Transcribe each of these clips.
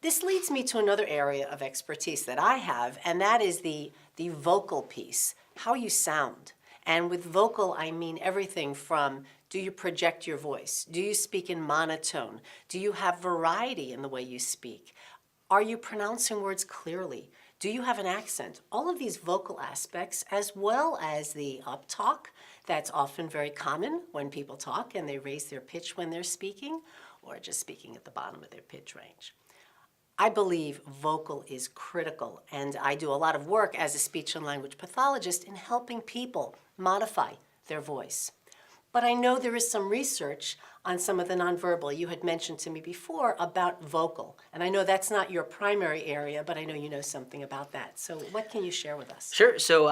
This leads me to another area of expertise that I have, and that is the vocal piece, how you sound. And with vocal, I mean everything from, do you project your voice? Do you speak in monotone? Do you have variety in the way you speak? Are you pronouncing words clearly? Do you have an accent? All of these vocal aspects, as well as the uptalk, that's often very common when people talk and they raise their pitch when they're speaking, or just speaking at the bottom of their pitch range. I believe vocal is critical, and I do a lot of work as a speech and language pathologist in helping people modify their voice. But I know there is some research on some of the nonverbal. You had mentioned to me before about vocal, and I know that's not your primary area, but I know you know something about that. So what can you share with us? Sure. So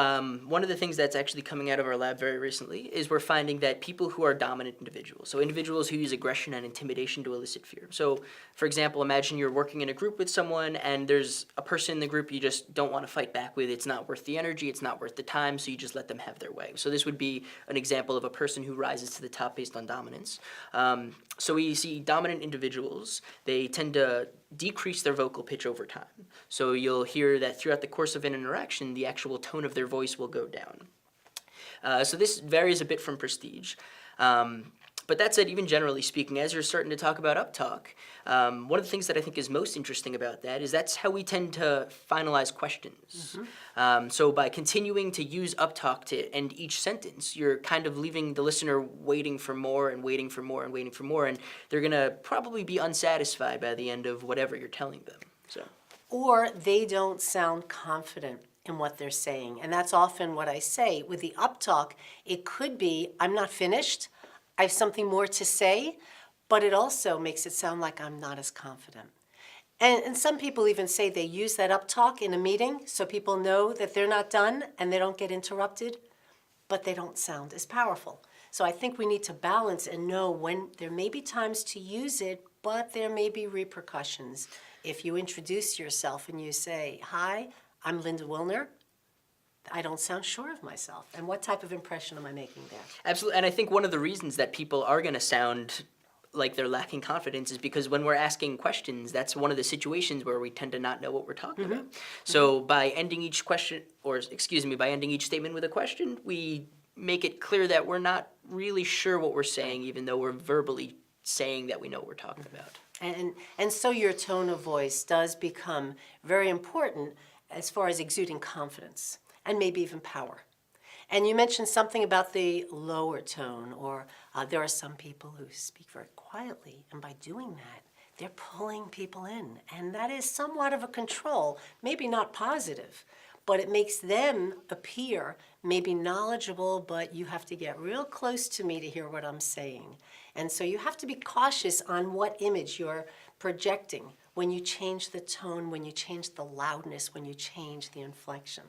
one of the things that's actually coming out of our lab very recently is we're finding that people who are dominant individuals, so individuals who use aggression and intimidation to elicit fear. So, for example, imagine you're working in a group with someone and there's a person in the group you just don't want to fight back with. It's not worth the energy, it's not worth the time, so you just let them have their way. So this would be an example of a person who rises to the top based on dominance. So we see dominant individuals, they tend to decrease their vocal pitch over time. So you'll hear that throughout the course of an interaction, the actual tone of their voice will go down. So this varies a bit from prestige. But that said, even generally speaking, as you're starting to talk about uptalk, one of the things that I think is most interesting about that is that's how we tend to finalize questions. So by continuing to use uptalk to end each sentence, you're kind of leaving the listener waiting for more and waiting for more and waiting for more, and they're going to probably be unsatisfied by the end of whatever you're telling them. So. Or they don't sound confident in what they're saying. And that's often what I say. With the uptalk, it could be, I'm not finished, I have something more to say, but it also makes it sound like I'm not as confident. And some people even say they use that uptalk in a meeting so people know that they're not done and they don't get interrupted, but they don't sound as powerful. So I think we need to balance and know when there may be times to use it, but there may be repercussions. If you introduce yourself and you say, hi, I'm Linda Wilner, I don't sound sure of myself. And what type of impression am I making there? Absolutely, and I think one of the reasons that people are going to sound like they're lacking confidence is because when we're asking questions, that's one of the situations where we tend to not know what we're talking about. So by ending each question, or excuse me, by ending each statement with a question, we make it clear that we're not really sure what we're saying, even though we're verbally saying that we know what we're talking about. And so your tone of voice does become very important as far as exuding confidence and maybe even power. And you mentioned something about the lower tone, or there are some people who speak very quietly, and by doing that, they're pulling people in. And that is somewhat of a control, maybe not positive, but it makes them appear maybe knowledgeable, but you have to get real close to me to hear what I'm saying. And so you have to be cautious on what image you're projecting when you change the tone, when you change the loudness, when you change the inflection.